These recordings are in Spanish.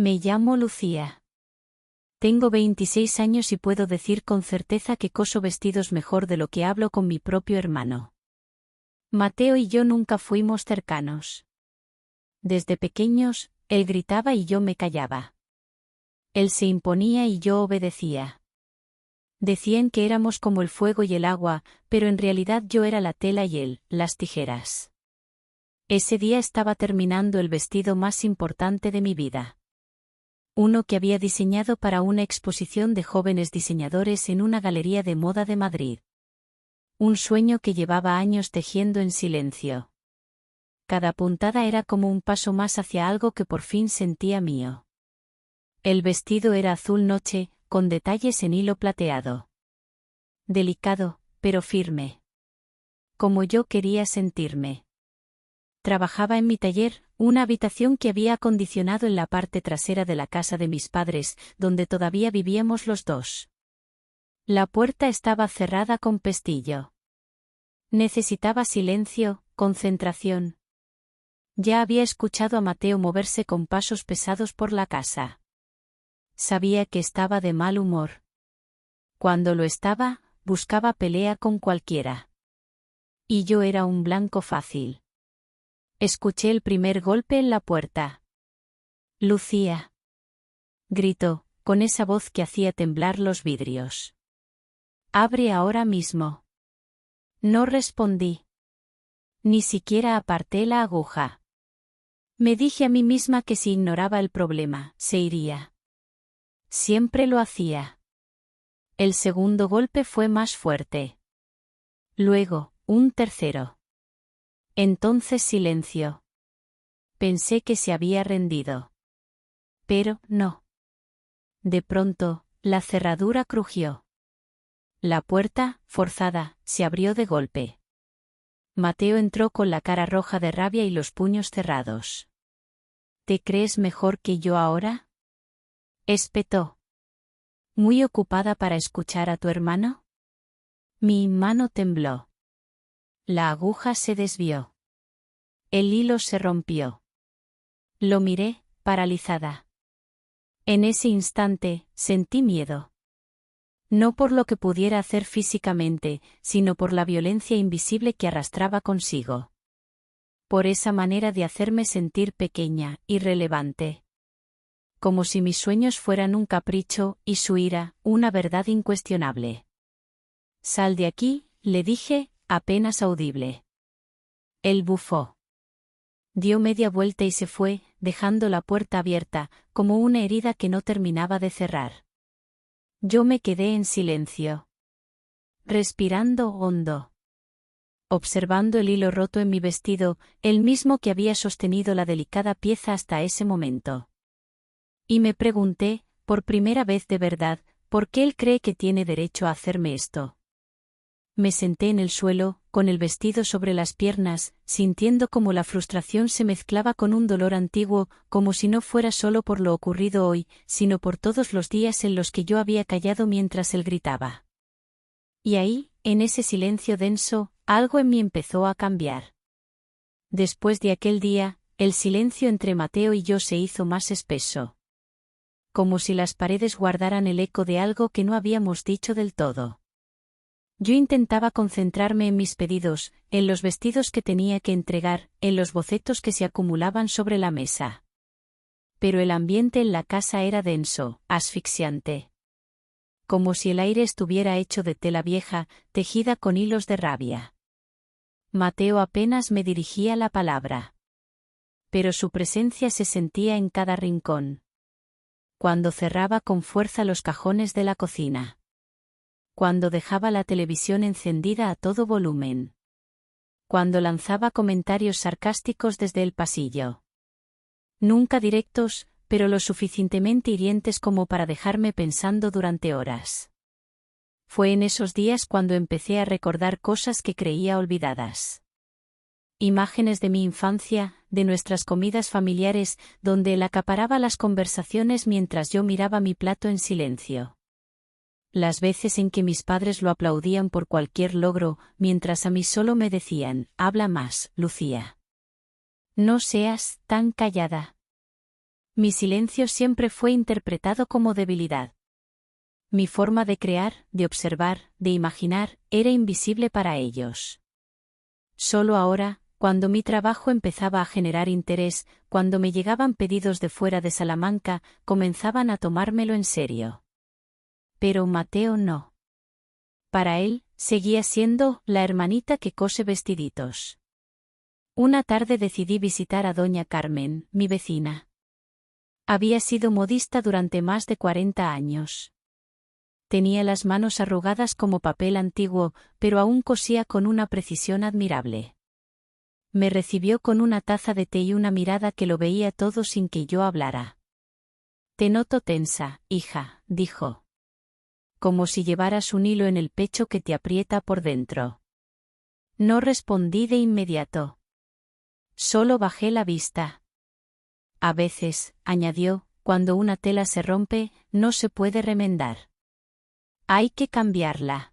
Me llamo Lucía. Tengo 26 años y puedo decir con certeza que coso vestidos mejor de lo que hablo con mi propio hermano. Mateo y yo nunca fuimos cercanos. Desde pequeños, él gritaba y yo me callaba. Él se imponía y yo obedecía. Decían que éramos como el fuego y el agua, pero en realidad yo era la tela y él, las tijeras. Ese día estaba terminando el vestido más importante de mi vida. Uno que había diseñado para una exposición de jóvenes diseñadores en una galería de moda de Madrid. Un sueño que llevaba años tejiendo en silencio. Cada puntada era como un paso más hacia algo que por fin sentía mío. El vestido era azul noche, con detalles en hilo plateado. Delicado, pero firme. Como yo quería sentirme. Trabajaba en mi taller, una habitación que había acondicionado en la parte trasera de la casa de mis padres, donde todavía vivíamos los dos. La puerta estaba cerrada con pestillo. Necesitaba silencio, concentración. Ya había escuchado a Mateo moverse con pasos pesados por la casa. Sabía que estaba de mal humor. Cuando lo estaba, buscaba pelea con cualquiera. Y yo era un blanco fácil. Escuché el primer golpe en la puerta. Lucía. Gritó, con esa voz que hacía temblar los vidrios. Abre ahora mismo. No respondí. Ni siquiera aparté la aguja. Me dije a mí misma que si ignoraba el problema, se iría. Siempre lo hacía. El segundo golpe fue más fuerte. Luego, un tercero. Entonces silencio. Pensé que se había rendido. Pero no. De pronto, la cerradura crujió. La puerta, forzada, se abrió de golpe. Mateo entró con la cara roja de rabia y los puños cerrados. ¿Te crees mejor que yo ahora? Espetó. ¿Muy ocupada para escuchar a tu hermano? Mi mano tembló. La aguja se desvió. El hilo se rompió. Lo miré, paralizada. En ese instante, sentí miedo. No por lo que pudiera hacer físicamente, sino por la violencia invisible que arrastraba consigo. Por esa manera de hacerme sentir pequeña, irrelevante. Como si mis sueños fueran un capricho, y su ira, una verdad incuestionable. Sal de aquí, le dije, apenas audible. Él bufó. Dio media vuelta y se fue, dejando la puerta abierta, como una herida que no terminaba de cerrar. Yo me quedé en silencio. Respirando hondo. Observando el hilo roto en mi vestido, el mismo que había sostenido la delicada pieza hasta ese momento. Y me pregunté, por primera vez de verdad, ¿por qué él cree que tiene derecho a hacerme esto? Me senté en el suelo, con el vestido sobre las piernas, sintiendo como la frustración se mezclaba con un dolor antiguo, como si no fuera solo por lo ocurrido hoy, sino por todos los días en los que yo había callado mientras él gritaba. Y ahí, en ese silencio denso, algo en mí empezó a cambiar. Después de aquel día, el silencio entre Mateo y yo se hizo más espeso. Como si las paredes guardaran el eco de algo que no habíamos dicho del todo. Yo intentaba concentrarme en mis pedidos, en los vestidos que tenía que entregar, en los bocetos que se acumulaban sobre la mesa. Pero el ambiente en la casa era denso, asfixiante. Como si el aire estuviera hecho de tela vieja, tejida con hilos de rabia. Mateo apenas me dirigía la palabra. Pero su presencia se sentía en cada rincón. Cuando cerraba con fuerza los cajones de la cocina. Cuando dejaba la televisión encendida a todo volumen. Cuando lanzaba comentarios sarcásticos desde el pasillo. Nunca directos, pero lo suficientemente hirientes como para dejarme pensando durante horas. Fue en esos días cuando empecé a recordar cosas que creía olvidadas. Imágenes de mi infancia, de nuestras comidas familiares, donde él acaparaba las conversaciones mientras yo miraba mi plato en silencio. Las veces en que mis padres lo aplaudían por cualquier logro, mientras a mí solo me decían, habla más, Lucía. No seas tan callada. Mi silencio siempre fue interpretado como debilidad. Mi forma de crear, de observar, de imaginar, era invisible para ellos. Solo ahora, cuando mi trabajo empezaba a generar interés, cuando me llegaban pedidos de fuera de Salamanca, comenzaban a tomármelo en serio. Pero Mateo no. Para él, seguía siendo la hermanita que cose vestiditos. Una tarde decidí visitar a doña Carmen, mi vecina. Había sido modista durante más de 40 años. Tenía las manos arrugadas como papel antiguo, pero aún cosía con una precisión admirable. Me recibió con una taza de té y una mirada que lo veía todo sin que yo hablara. «Te noto tensa, hija», dijo. «Como si llevaras un hilo en el pecho que te aprieta por dentro». No respondí de inmediato. Solo bajé la vista. «A veces», añadió, «cuando una tela se rompe, no se puede remendar. Hay que cambiarla.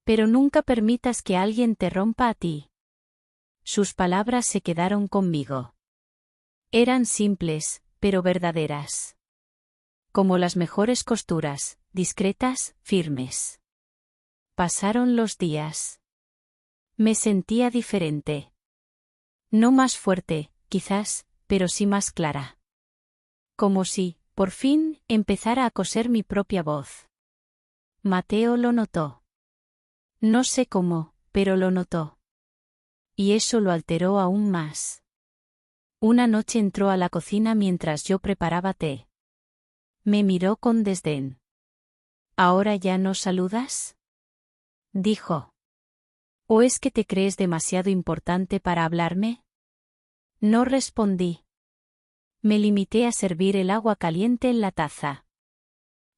Pero nunca permitas que alguien te rompa a ti». Sus palabras se quedaron conmigo. Eran simples, pero verdaderas. Como las mejores costuras, discretas, firmes. Pasaron los días. Me sentía diferente. No más fuerte, quizás, pero sí más clara. Como si, por fin, empezara a coser mi propia voz. Mateo lo notó. No sé cómo, pero lo notó. Y eso lo alteró aún más. Una noche entró a la cocina mientras yo preparaba té. Me miró con desdén. «¿Ahora ya no saludas?», dijo. «¿O es que te crees demasiado importante para hablarme?». No respondí. Me limité a servir el agua caliente en la taza.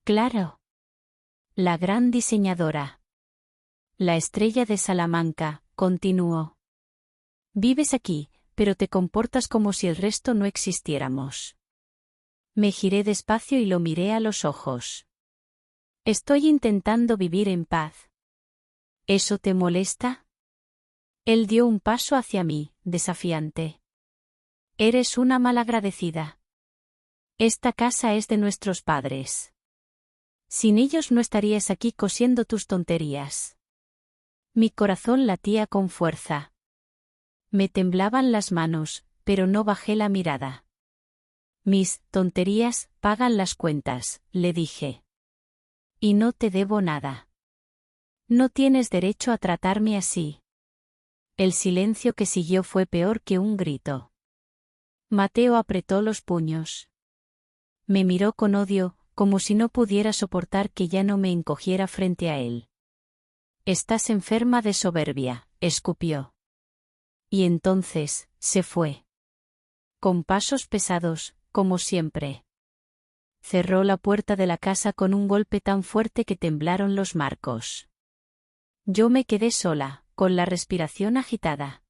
«Claro. La gran diseñadora. La estrella de Salamanca», continuó. «Vives aquí, pero te comportas como si el resto no existiéramos». Me giré despacio y lo miré a los ojos. «Estoy intentando vivir en paz». «¿Eso te molesta?». Él dio un paso hacia mí, desafiante. «Eres una malagradecida. Esta casa es de nuestros padres. Sin ellos no estarías aquí cosiendo tus tonterías». Mi corazón latía con fuerza. Me temblaban las manos, pero no bajé la mirada. «Mis tonterías pagan las cuentas», le dije. «Y no te debo nada. No tienes derecho a tratarme así». El silencio que siguió fue peor que un grito. Mateo apretó los puños. Me miró con odio, como si no pudiera soportar que ya no me encogiera frente a él. «Estás enferma de soberbia», escupió. Y entonces, se fue. Con pasos pesados, como siempre. Cerró la puerta de la casa con un golpe tan fuerte que temblaron los marcos. Yo me quedé sola, con la respiración agitada.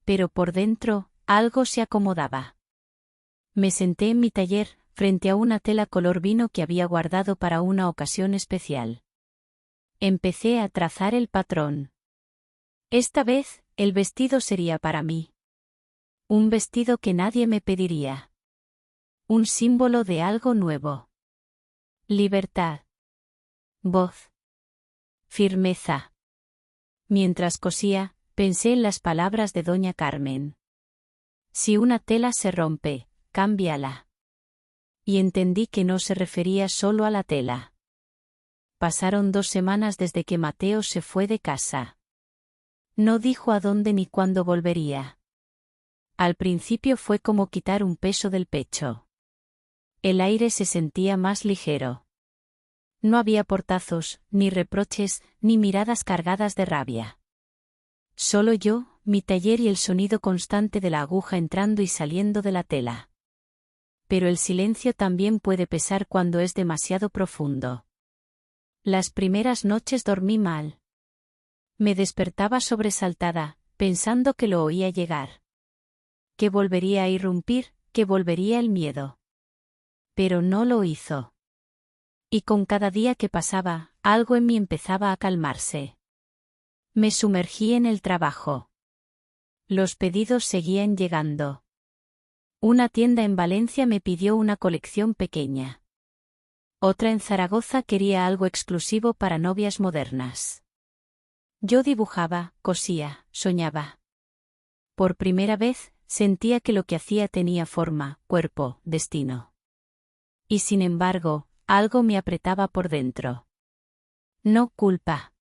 Pero por dentro, algo se acomodaba. Me senté en mi taller, frente a una tela color vino que había guardado para una ocasión especial. Empecé a trazar el patrón. Esta vez, el vestido sería para mí. Un vestido que nadie me pediría. Un símbolo de algo nuevo. Libertad. Voz. Firmeza. Mientras cosía, pensé en las palabras de doña Carmen. Si una tela se rompe, cámbiala. Y entendí que no se refería solo a la tela. Pasaron 2 semanas desde que Mateo se fue de casa. No dijo a dónde ni cuándo volvería. Al principio fue como quitar un peso del pecho. El aire se sentía más ligero. No había portazos, ni reproches, ni miradas cargadas de rabia. Solo yo, mi taller y el sonido constante de la aguja entrando y saliendo de la tela. Pero el silencio también puede pesar cuando es demasiado profundo. Las primeras noches dormí mal. Me despertaba sobresaltada, pensando que lo oía llegar. Que volvería a irrumpir, que volvería el miedo. Pero no lo hizo. Y con cada día que pasaba, algo en mí empezaba a calmarse. Me sumergí en el trabajo. Los pedidos seguían llegando. Una tienda en Valencia me pidió una colección pequeña. Otra en Zaragoza quería algo exclusivo para novias modernas. Yo dibujaba, cosía, soñaba. Por primera vez, sentía que lo que hacía tenía forma, cuerpo, destino. Y sin embargo, algo me apretaba por dentro. No culpa.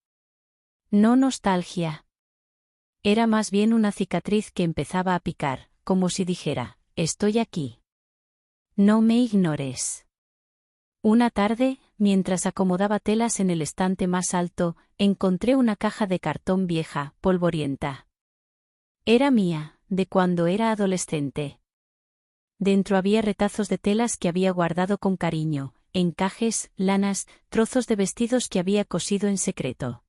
No nostalgia. Era más bien una cicatriz que empezaba a picar, como si dijera, estoy aquí. No me ignores. Una tarde, mientras acomodaba telas en el estante más alto, encontré una caja de cartón vieja, polvorienta. Era mía, de cuando era adolescente. Dentro había retazos de telas que había guardado con cariño, encajes, lanas, trozos de vestidos que había cosido en secreto.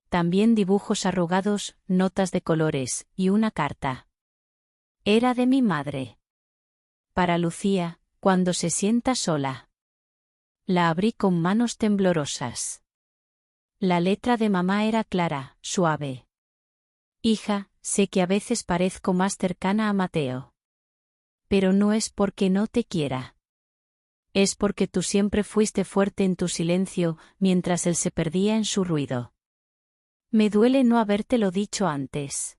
También dibujos arrugados, notas de colores, y una carta. Era de mi madre. Para Lucía, cuando se sienta sola. La abrí con manos temblorosas. La letra de mamá era clara, suave. Hija, sé que a veces parezco más cercana a Mateo. Pero no es porque no te quiera. Es porque tú siempre fuiste fuerte en tu silencio, mientras él se perdía en su ruido. Me duele no habértelo dicho antes.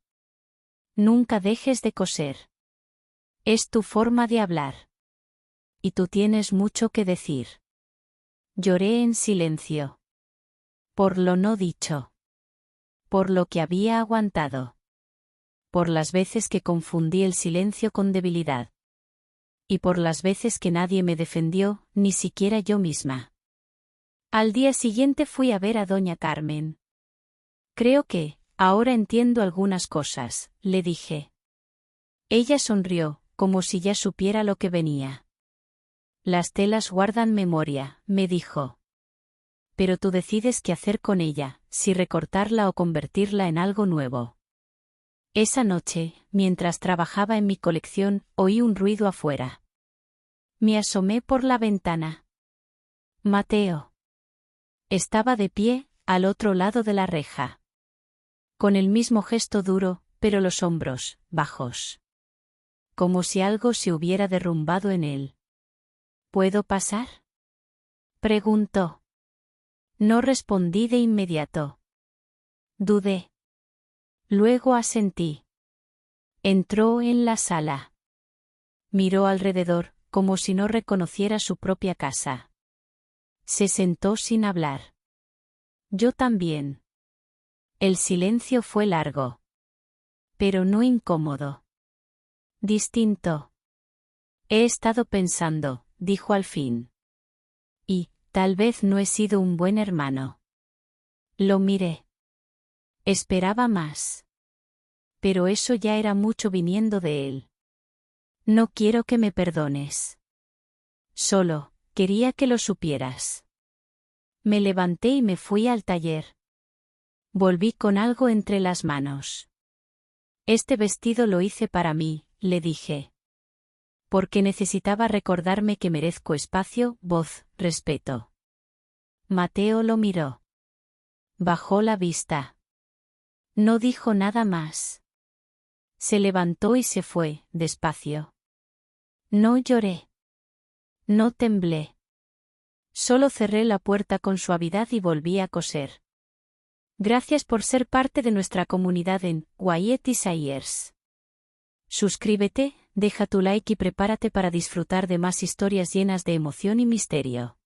Nunca dejes de coser. Es tu forma de hablar. Y tú tienes mucho que decir. Lloré en silencio. Por lo no dicho. Por lo que había aguantado. Por las veces que confundí el silencio con debilidad. Y por las veces que nadie me defendió, ni siquiera yo misma. Al día siguiente fui a ver a doña Carmen. Creo que, ahora entiendo algunas cosas, le dije. Ella sonrió, como si ya supiera lo que venía. Las telas guardan memoria, me dijo. Pero tú decides qué hacer con ella, si recortarla o convertirla en algo nuevo. Esa noche, mientras trabajaba en mi colección, oí un ruido afuera. Me asomé por la ventana. Mateo. Estaba de pie, al otro lado de la reja. Con el mismo gesto duro, pero los hombros, bajos. Como si algo se hubiera derrumbado en él. ¿Puedo pasar? Preguntó. No respondí de inmediato. Dudé. Luego asentí. Entró en la sala. Miró alrededor, como si no reconociera su propia casa. Se sentó sin hablar. Yo también. El silencio fue largo. Pero no incómodo. Distinto. He estado pensando, dijo al fin. Y, tal vez no he sido un buen hermano. Lo miré. Esperaba más. Pero eso ya era mucho viniendo de él. No quiero que me perdones. Solo, quería que lo supieras. Me levanté y me fui al taller. Volví con algo entre las manos. Este vestido lo hice para mí, le dije. Porque necesitaba recordarme que merezco espacio, voz, respeto. Mateo lo miró. Bajó la vista. No dijo nada más. Se levantó y se fue, despacio. No lloré. No temblé. Solo cerré la puerta con suavidad y volví a coser. Gracias por ser parte de nuestra comunidad en Wyatt Sayers. Suscríbete, deja tu like y prepárate para disfrutar de más historias llenas de emoción y misterio.